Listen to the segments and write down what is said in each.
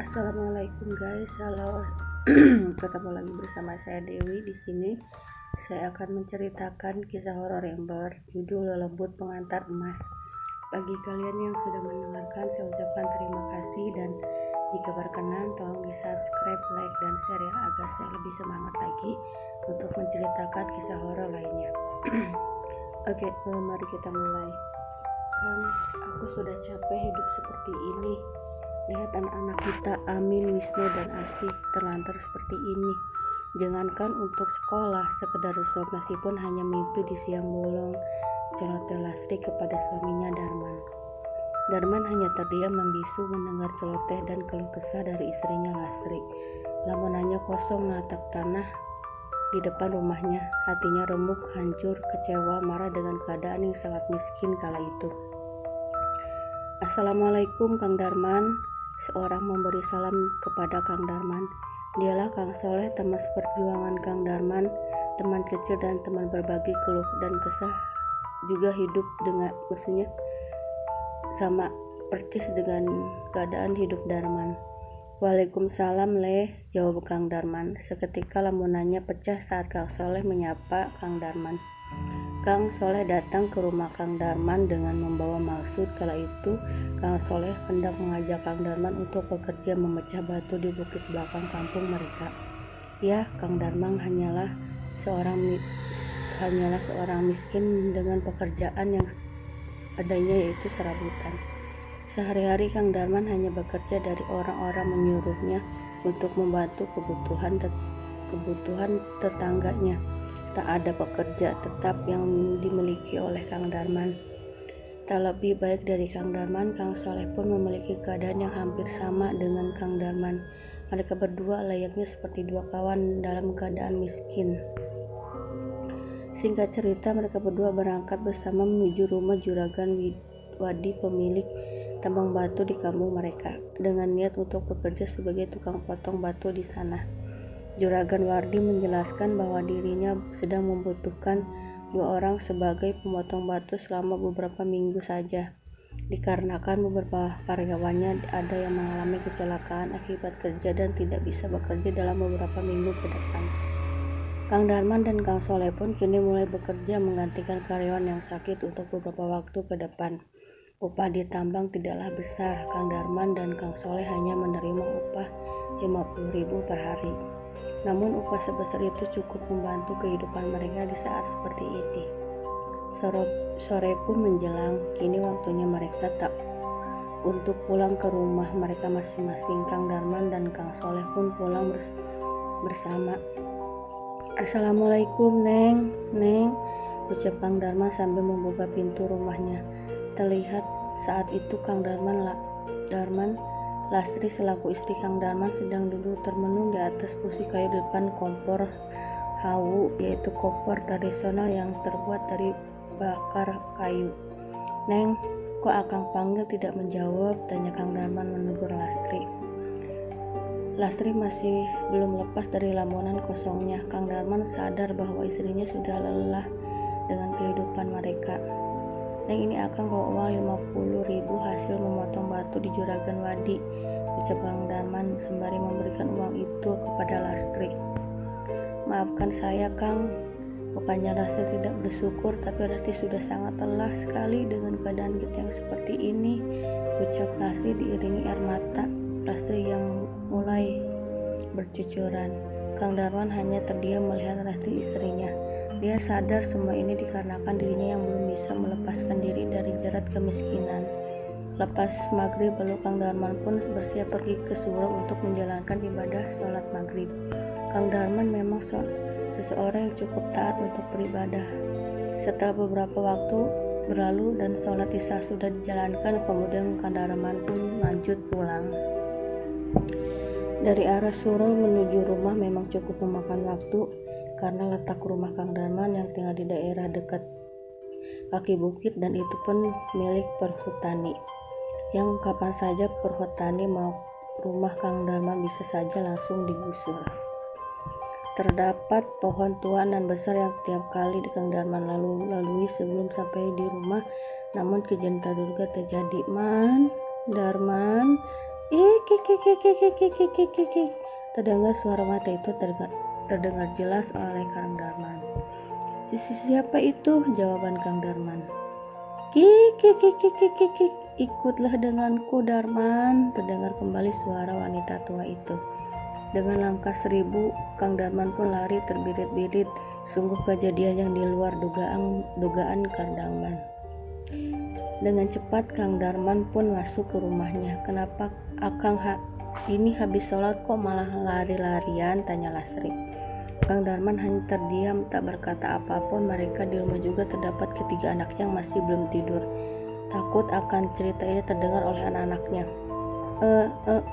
Assalamualaikum guys, halo. Ketemu lagi bersama saya Dewi di sini. Saya akan menceritakan kisah horor yang berjudul Lelembut Pengantar Emas. Bagi kalian yang sudah mendengarkan, saya ucapkan terima kasih, dan jika berkenan tolong di subscribe, like, dan share ya, agar saya lebih semangat lagi untuk menceritakan kisah horor lainnya. Oke, mari kita mulai. Kan aku sudah capek hidup seperti ini. Lihat anak-anak kita, Amin, Wisnu, dan Asih terlantar seperti ini. Jangankan untuk sekolah, sekedar suap nasi pun hanya mimpi di siang bolong, celoteh Lastri kepada suaminya Darman. Darman hanya terdiam membisu mendengar celoteh dan keluh kesah dari istrinya Lastri. Lamunannya kosong menatap tanah di depan rumahnya. Hatinya remuk, hancur, kecewa, marah dengan keadaan yang sangat miskin kala itu. Assalamualaikum Kang Darman. Seorang memberi salam kepada Kang Darman. Dialah Kang Soleh, teman seperjuangan Kang Darman, teman kecil dan teman berbagi keluh dan kesah, juga hidup dengan sama persis dengan keadaan hidup Darman. Waalaikumsalam Leh, jawab Kang Darman. Seketika lamunannya pecah saat Kang Soleh menyapa Kang Darman. Kang Soleh datang ke rumah Kang Darman dengan membawa maksud. Kala itu Kang Soleh hendak mengajak Kang Darman untuk bekerja memecah batu di bukit belakang kampung mereka. Ya, Kang Darman hanyalah seorang miskin dengan pekerjaan yang adanya, yaitu serabutan. Sehari-hari Kang Darman hanya bekerja dari orang-orang menyuruhnya untuk membantu kebutuhan tetangganya. Tak ada pekerja tetap yang dimiliki oleh Kang Darman. Tak lebih baik dari Kang Darman, Kang Soleh pun memiliki keadaan yang hampir sama dengan Kang Darman. Mereka berdua layaknya seperti dua kawan dalam keadaan miskin. Singkat cerita, mereka berdua berangkat bersama menuju rumah Juragan Wadi, pemilik tambang batu di kampung mereka, dengan niat untuk bekerja sebagai tukang potong batu di sana. Juragan Wardi menjelaskan bahwa dirinya sedang membutuhkan 2 orang sebagai pemotong batu selama beberapa minggu saja, dikarenakan beberapa karyawannya ada yang mengalami kecelakaan akibat kerja dan tidak bisa bekerja dalam beberapa minggu ke depan. Kang Darman dan Kang Soleh pun kini mulai bekerja menggantikan karyawan yang sakit untuk beberapa waktu ke depan. Upah di tambang tidaklah besar. Kang Darman dan Kang Soleh hanya menerima upah 50.000 per hari. Namun upah sebesar itu cukup membantu kehidupan mereka di saat seperti ini. Sore pun menjelang, kini waktunya mereka tak untuk pulang ke rumah mereka masing-masing. Kang Darman dan Kang Soleh pun pulang bersama. Assalamualaikum Neng, ucap Kang Darman sambil membuka pintu rumahnya. Terlihat saat itu Kang Darman Lastri selaku istri Kang Darman sedang duduk termenung di atas kursi kayu depan kompor hawu, yaitu kompor tradisional yang terbuat dari bakar kayu. Neng, kok Akang panggil tidak menjawab? Tanya Kang Darman menegur Lastri. Lastri masih belum lepas dari lamunan kosongnya. Kang Darman sadar bahwa istrinya sudah lelah dengan kehidupan mereka. Neng, ini Akang bawa uang 50.000 hasil memotong batu di Juragan Wadi, ucap Kang Darman sembari memberikan uang itu kepada Lastri. Maafkan saya Kang, bukannya Lastri tidak bersyukur, tapi Lastri sudah sangat lelah sekali dengan keadaan kita yang seperti ini, ucap Lastri diiringi air mata Lastri yang mulai bercucuran. Kang Darman hanya terdiam melihat Lastri istrinya. Dia sadar semua ini dikarenakan dirinya yang belum bisa melepaskan diri dari jerat kemiskinan. Lepas maghrib lalu Kang Darman pun bersiap pergi ke surau untuk menjalankan ibadah sholat maghrib. Kang Darman memang seseorang yang cukup taat untuk beribadah. Setelah beberapa waktu berlalu dan sholat isya sudah dijalankan, kemudian Kang Darman pun lanjut pulang. Dari arah surau menuju rumah memang cukup memakan waktu, karena letak rumah Kang Darman yang tinggal di daerah dekat kaki bukit, dan itu pun milik perhutani, yang kapan saja perhutani mau rumah Kang Darman bisa saja langsung digusur. Terdapat pohon tua dan besar yang tiap kali Kang Darman lalui sebelum sampai di rumah, namun kejadian tak terjadi. Darman, Ik. Terdengar suara mata itu terdengar jelas oleh Kang Darman. Siapa itu? Jawaban Kang Darman. Kik. Ikutlah denganku Darman, terdengar kembali suara wanita tua itu. Dengan langkah 1000, Kang Darman pun lari terbirit-birit. Sungguh kejadian yang di luar dugaan Kang Darman. Dengan cepat Kang Darman pun masuk ke rumahnya. Kenapa Akang ini habis sholat kok malah lari-larian? Tanya Lastri. Kang Darman hanya terdiam, tak berkata apapun. Mereka di rumah juga terdapat ketiga anak yang masih belum tidur. Takut akan cerita ini terdengar oleh anak-anaknya.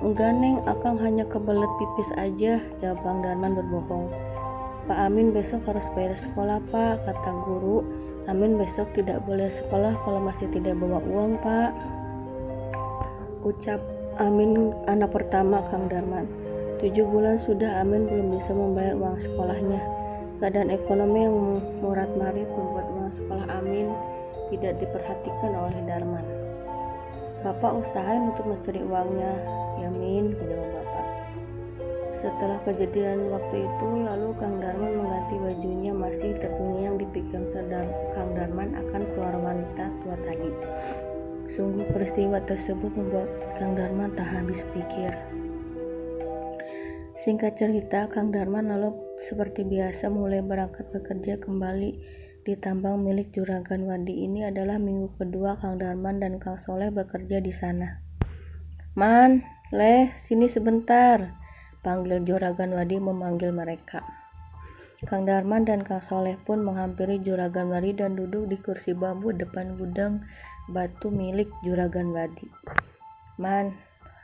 Enggak Neng, Akang hanya kebelet pipis aja, jawab Kang Darman berbohong. Pak Amin besok harus bayar sekolah Pak, kata guru. Amin besok tidak boleh sekolah kalau masih tidak bawa uang Pak, ucap Amin anak pertama Kang Darman. 7 bulan sudah Amin belum bisa membayar uang sekolahnya. Keadaan ekonomi yang morat-marit membuat uang sekolah Amin tidak diperhatikan oleh Darman. Bapak usahain untuk mencari uangnya, ya Min, jawab bapak. Setelah kejadian waktu itu, lalu Kang Darman mengganti bajunya. Masih terngiang di pikiran Kang Darman akan suara wanita tua tadi. Sungguh peristiwa tersebut membuat Kang Darman tak habis pikir. Singkat cerita, Kang Darman lalu seperti biasa mulai berangkat bekerja kembali di tambang milik Juragan Wadi. Ini adalah minggu kedua Kang Darman dan Kang Soleh bekerja di sana. Man, Leh, sini sebentar, panggil Juragan Wadi memanggil mereka. Kang Darman dan Kang Soleh pun menghampiri Juragan Wadi dan duduk di kursi bambu depan gudang batu milik Juragan Wadi. Man,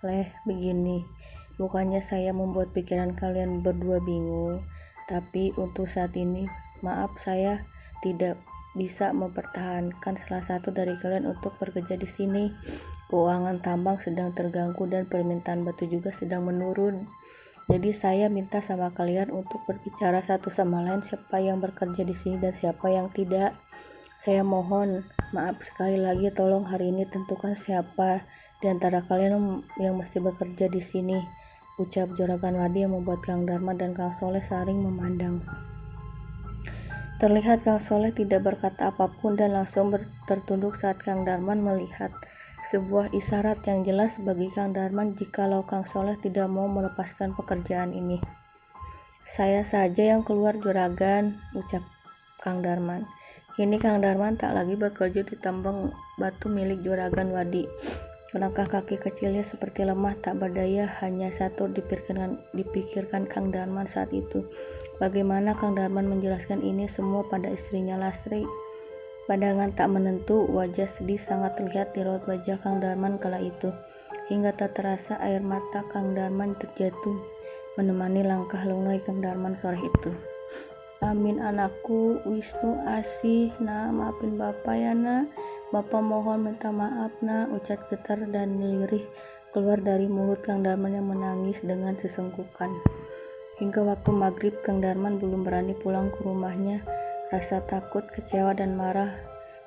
Leh, begini, bukannya saya membuat pikiran kalian berdua bingung, tapi untuk saat ini, maaf saya tidak bisa mempertahankan salah satu dari kalian untuk bekerja di sini. Keuangan tambang sedang terganggu dan permintaan batu juga sedang menurun. Jadi saya minta sama kalian untuk berbicara satu sama lain siapa yang bekerja di sini dan siapa yang tidak. Saya mohon maaf sekali lagi, tolong hari ini tentukan siapa di antara kalian yang mesti bekerja di sini, ucap Juragan Wadi yang membuat Kang Darman dan Kang Soleh saling memandang. Terlihat Kang Soleh tidak berkata apapun dan langsung tertunduk saat Kang Darman melihat. Sebuah isyarat yang jelas bagi Kang Darman jikalau Kang Soleh tidak mau melepaskan pekerjaan ini. Saya saja yang keluar Juragan, ucap Kang Darman. Kini Kang Darman tak lagi bekerja di tambang batu milik Juragan Wadi. Langkah kaki kecilnya seperti lemah tak berdaya, hanya satu dipikirkan Kang Darman saat itu. Bagaimana Kang Darman menjelaskan ini semua pada istrinya Lastri? Pandangan tak menentu, wajah sedih sangat terlihat di raut wajah Kang Darman kala itu. Hingga tak terasa air mata Kang Darman terjatuh, menemani langkah lunglai Kang Darman sore itu. Amin anakku, Wisnu asih, nah maafin Bapak ya nak. Bapak mohon minta maaf nak, ucap getar dan lirih keluar dari mulut Kang Darman yang menangis dengan sesenggukan. Hingga waktu maghrib Kang Darman belum berani pulang ke rumahnya. Rasa takut, kecewa dan marah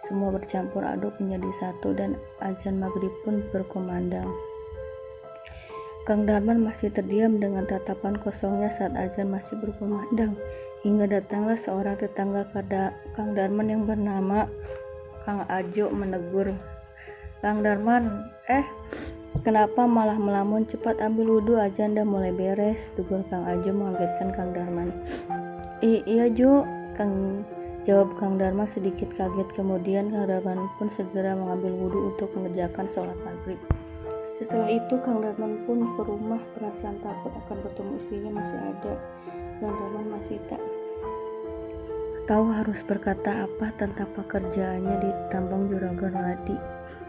semua bercampur aduk menjadi satu dan azan maghrib pun berkumandang. Kang Darman masih terdiam dengan tatapan kosongnya saat azan masih berkumandang. Hingga datanglah seorang tetangga Kang Darman yang bernama Kang Ajo menegur. Kang Darman, kenapa malah melamun? Cepat ambil wudhu, azan dah mulai beres, tegur Kang Ajo mengagetkan Kang Darman. Iya Jo, jawab Kang Darman sedikit kaget. Kemudian Kang Darman pun segera mengambil wudhu untuk mengerjakan sholat maghrib. Setelah itu Kang Darman pun ke rumah. Perasaan takut akan bertemu istrinya masih ada. Kang Darman masih tak tahu harus berkata apa tentang pekerjaannya di tambang Juragan Wadi.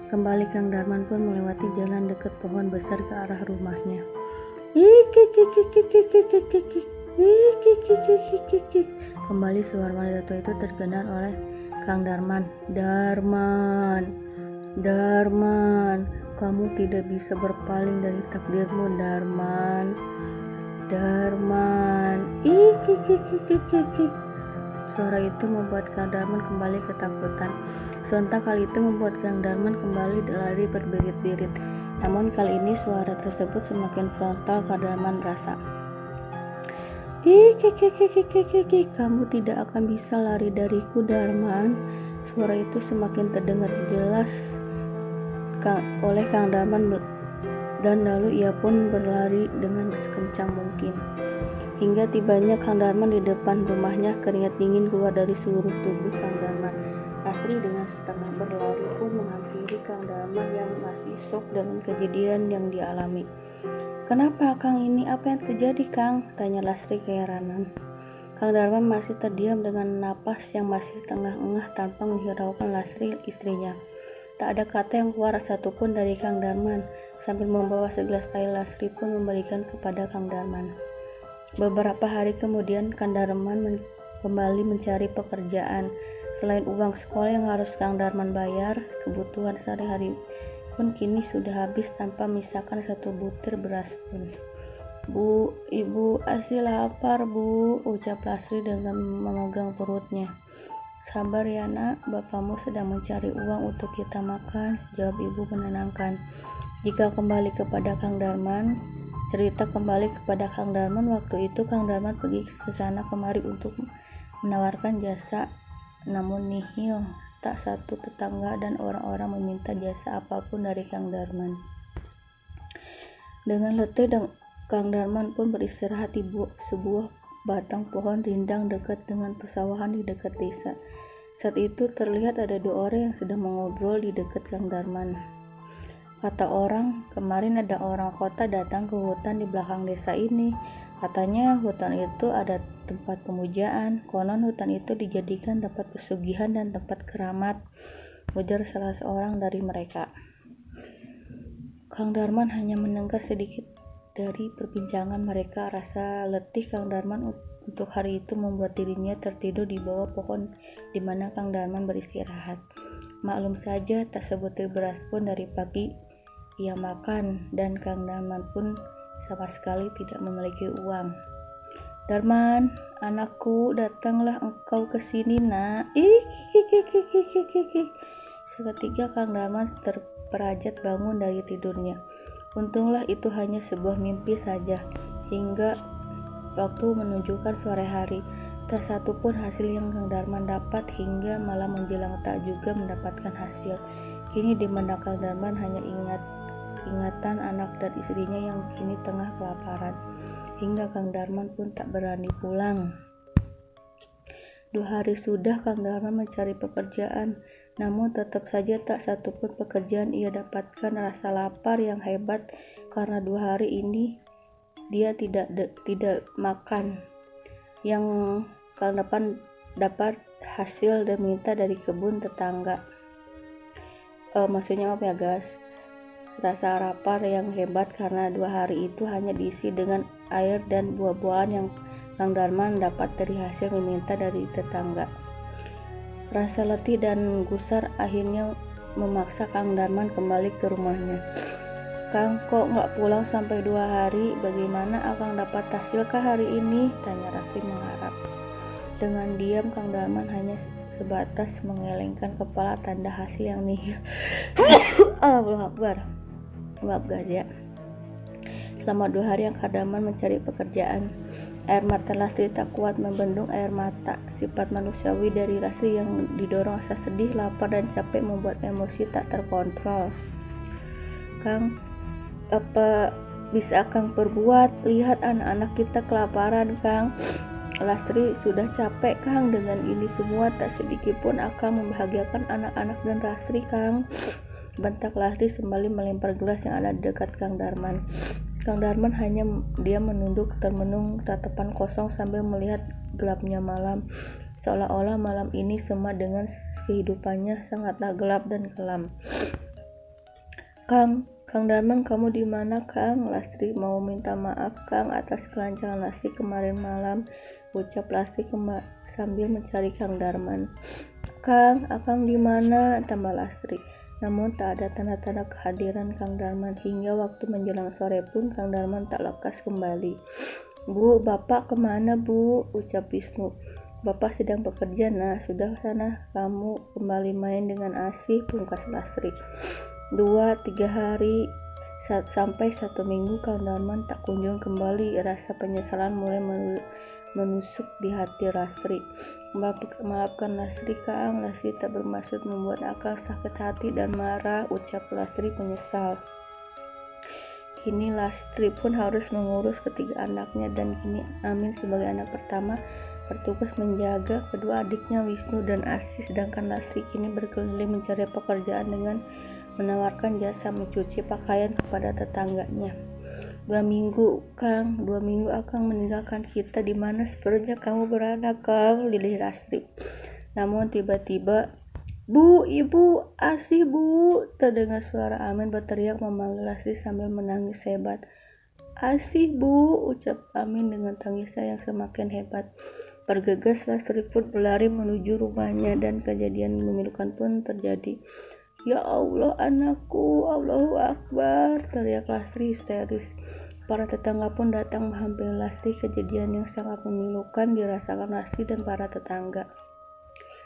Kembali Kang Darman pun melewati jalan dekat pohon besar ke arah rumahnya. Kembali suara wanita itu terdengar oleh Kang Darman. Darman, kamu tidak bisa berpaling dari takdirmu, Darman. Suara itu membuat Kang Darman kembali ketakutan. Sontak hal itu membuat Kang Darman kembali lari berbirit-birit. Namun kali ini suara tersebut semakin frontal. Kang Darman merasa. Kamu tidak akan bisa lari dariku, Darman. Suara itu semakin terdengar jelas oleh Kang Darman, dan lalu ia pun berlari dengan sekencang mungkin. Hingga tibanya Kang Darman di depan rumahnya, keringat dingin keluar dari seluruh tubuh Kang Darman. Lastri dengan setengah berlari pun menghampiri Kang Darman yang masih shock dengan kejadian yang dialami. "Kenapa, Kang ini? Apa yang terjadi, Kang?" tanya Lastri keheranan. Kang Darman masih terdiam dengan napas yang masih tengah-engah tanpa menghiraukan Lastri, istrinya. Tak ada kata yang keluar satupun dari Kang Darman. Sambil membawa segelas air, Lastri pun memberikan kepada Kang Darman. Beberapa hari kemudian, Kang Darman kembali mencari pekerjaan. Selain uang sekolah yang harus Kang Darman bayar, kebutuhan sehari-hari pun kini sudah habis tanpa misakan satu butir beras pun. "Bu, Ibu Asih lapar, Bu," ucap Lastri dengan memegang perutnya. "Sabar ya nak, bapakmu sedang mencari uang untuk kita makan," jawab ibu menenangkan. Cerita kembali kepada Kang Darman. Waktu itu Kang Darman pergi ke sana kemari untuk menawarkan jasa, namun nihil. Tak satu tetangga dan orang-orang meminta jasa apapun dari Kang Darman. Dengan letih, Kang Darman pun beristirahat di sebuah batang pohon rindang dekat dengan pesawahan di dekat desa. Saat itu terlihat ada dua orang yang sedang mengobrol di dekat Kang Darman. Kata orang, kemarin ada orang kota datang ke hutan di belakang desa ini. Katanya hutan itu ada tempat pemujaan. Konon hutan itu dijadikan tempat pesugihan dan tempat keramat, ujar salah seorang dari mereka. Kang Darman hanya mendengar sedikit dari perbincangan mereka. Rasa letih Kang Darman untuk hari itu membuat dirinya tertidur di bawah pohon di mana Kang Darman beristirahat. Maklum saja, tak sebutir beras pun dari pagi ia makan, dan Kang Darman pun sama sekali tidak memiliki uang. "Darman, anakku, datanglah engkau ke sini, nak." Seketika Kang Darman terperajat bangun dari tidurnya. Untunglah itu hanya sebuah mimpi saja. Hingga waktu menunjukkan sore hari, tak satu pun hasil yang Kang Darman dapat. Hingga malam menjelang tak juga mendapatkan hasil. Kini di benak Kang Darman hanya ingatan anak dan istrinya yang kini tengah kelaparan. Hingga Kang Darman pun tak berani pulang. 2 hari sudah Kang Darman mencari pekerjaan, namun tetap saja tak satupun pekerjaan ia dapatkan. Rasa lapar yang hebat karena 2 hari ini dia tidak makan. Yang Kang Darman dapat hasil dan minta dari kebun tetangga. Maksudnya apa ya guys? Rasa lapar yang hebat karena 2 hari itu hanya diisi dengan air dan buah-buahan yang Kang Darman dapat dari hasil meminta dari tetangga. Rasa letih dan gusar akhirnya memaksa Kang Darman kembali ke rumahnya. "Kang, kok nggak pulang sampai 2 hari? Bagaimana akang dapat hasilkah hari ini?" tanya Lastri mengharap. Dengan diam Kang Darman hanya sebatas mengelengkan kepala tanda hasil yang nihil. Allahu Akbar. Maaf guys ya. Selama 2 hari yang Kang Darman mencari pekerjaan, air mata Lastri tak kuat membendung air mata. Sifat manusiawi dari Lastri yang didorong rasa sedih, lapar, dan capek membuat emosi tak terkontrol. "Kang, apa bisa Kang perbuat? Lihat anak-anak kita kelaparan, Kang. Lastri sudah capek, Kang. Dengan ini semua tak sedikit pun akan membahagiakan anak-anak dan Lastri, Kang," bentak Lastri sembari melempar gelas yang ada di dekat Kang Darman. Kang Darman hanya diam menunduk termenung tatapan kosong sambil melihat gelapnya malam. Seolah-olah malam ini sama dengan kehidupannya sangatlah gelap dan kelam. Kang Darman, kamu di mana, Kang?" "Lastri mau minta maaf, Kang, atas kelancangan Lastri kemarin malam," ucap Lastri sambil mencari Kang Darman. "Kang, akang di mana?" tambah Lastri. Namun tak ada tanda-tanda kehadiran Kang Darman. Hingga waktu menjelang sore pun Kang Darman tak lekas kembali. "Bu, Bapak kemana, Bu?" ucap Wisnu. "Bapak sedang bekerja, nah. Sudah sana kamu kembali main dengan Asih," pungkas Lastri. 2-3 hari Sampai 1 minggu Kang Darman tak kunjung kembali. Rasa penyesalan mulai menusuk di hati Lastri. Maafkan Lastri Kang, Lastri tak bermaksud membuat Akang sakit hati dan marah, ucap Lastri penyesal. Kini Lastri pun harus mengurus ketiga anaknya, dan kini Amin sebagai anak pertama bertugas menjaga kedua adiknya Wisnu dan Asih, sedangkan Lastri kini berkeliling mencari pekerjaan dengan menawarkan jasa mencuci pakaian kepada tetangganya. 2 minggu Kang, 2 minggu Akang meninggalkan kita, di mana sebenarnya kamu berada Kang, lirih Lastri. Namun tiba-tiba, Bu, Ibu, Asih Bu, terdengar suara Amin berteriak memanggil Lastri sambil menangis hebat. Asih Bu, ucap Amin dengan tangisan yang semakin hebat. Bergegas Lastri pun berlari menuju rumahnya, dan kejadian memilukan pun terjadi. Ya Allah anakku, Allahu Akbar, teriak Lastri histeris. Para tetangga pun datang menghampiri Lastri. Kejadian yang sangat memilukan dirasakan Lastri dan para tetangga.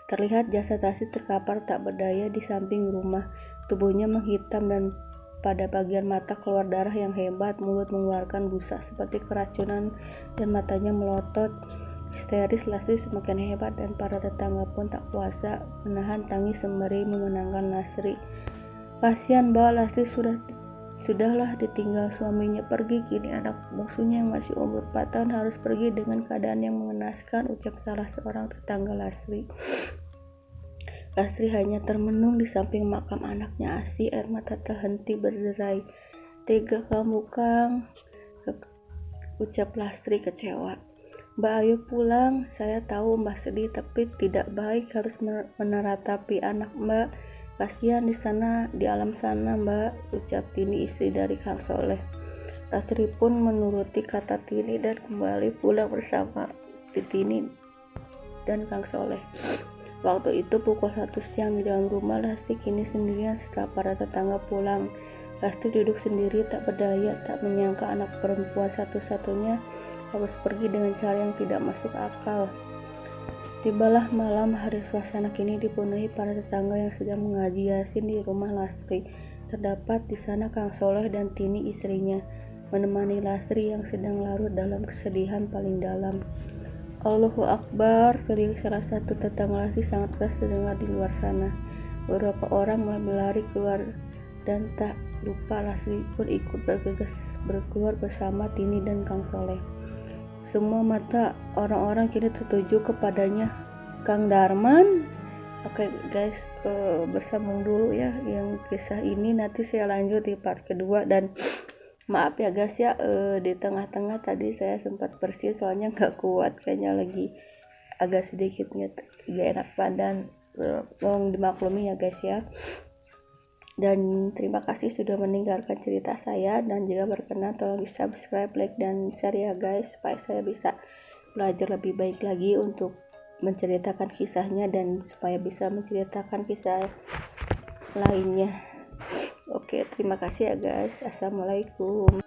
Terlihat jasad Lastri terkapar tak berdaya di samping rumah. Tubuhnya menghitam dan pada bagian mata keluar darah yang hebat, mulut mengeluarkan busa seperti keracunan dan matanya melotot. Histeris Lastri semakin hebat dan para tetangga pun tak kuasa menahan tangis sembari memenangkan Lastri. Kasihan Mbak, Lastri sudahlah ditinggal suaminya pergi, kini anak bungsunya yang masih umur 4 tahun harus pergi dengan keadaan yang mengenaskan, ucap salah seorang tetangga Lastri. Lastri hanya termenung di samping makam anaknya Asih, air mata tak henti berderai. Tega kamu Kang, ucap Lastri kecewa. Mbak ayo pulang, saya tahu Mbak sedih tapi tidak baik harus meneratapi anak Mbak. Kasihan di sana, di alam sana Mbak, ucap Tini istri dari Kang Soleh. Lastri pun menuruti kata Tini dan kembali pulang bersama Tini dan Kang Soleh. Waktu itu pukul 1 siang di dalam rumah Lastri kini sendirian setelah para tetangga pulang. Lastri duduk sendiri tak berdaya, tak menyangka anak perempuan satu-satunya harus pergi dengan cara yang tidak masuk akal. Tibalah malam hari, suasana kini dipenuhi para tetangga yang sedang mengaji Yasin di rumah Lastri. Terdapat di sana Kang Soleh dan Tini istrinya, menemani Lastri yang sedang larut dalam kesedihan paling dalam. Allahu Akbar, teriak salah satu tetangga Lastri sangat keras terdengar di luar sana. Beberapa orang mulai berlari keluar dan tak lupa Lastri pun ikut bergegas berkeluar bersama Tini dan Kang Soleh. Semua mata orang-orang kini tertuju kepadanya. Kang Darman. Oke guys, bersambung dulu ya yang kisah ini, nanti saya lanjut di part kedua. Dan maaf ya guys ya, di tengah-tengah tadi saya sempat bersin soalnya nggak kuat, kayaknya lagi agak sedikit gak enak badan. Tolong dimaklumi ya guys ya. Dan terima kasih sudah mendengarkan cerita saya, dan jika berkenan tolong di subscribe, like, dan share ya guys, supaya saya bisa belajar lebih baik lagi untuk menceritakan kisahnya dan supaya bisa menceritakan kisah lainnya. Oke, terima kasih ya guys. Assalamualaikum.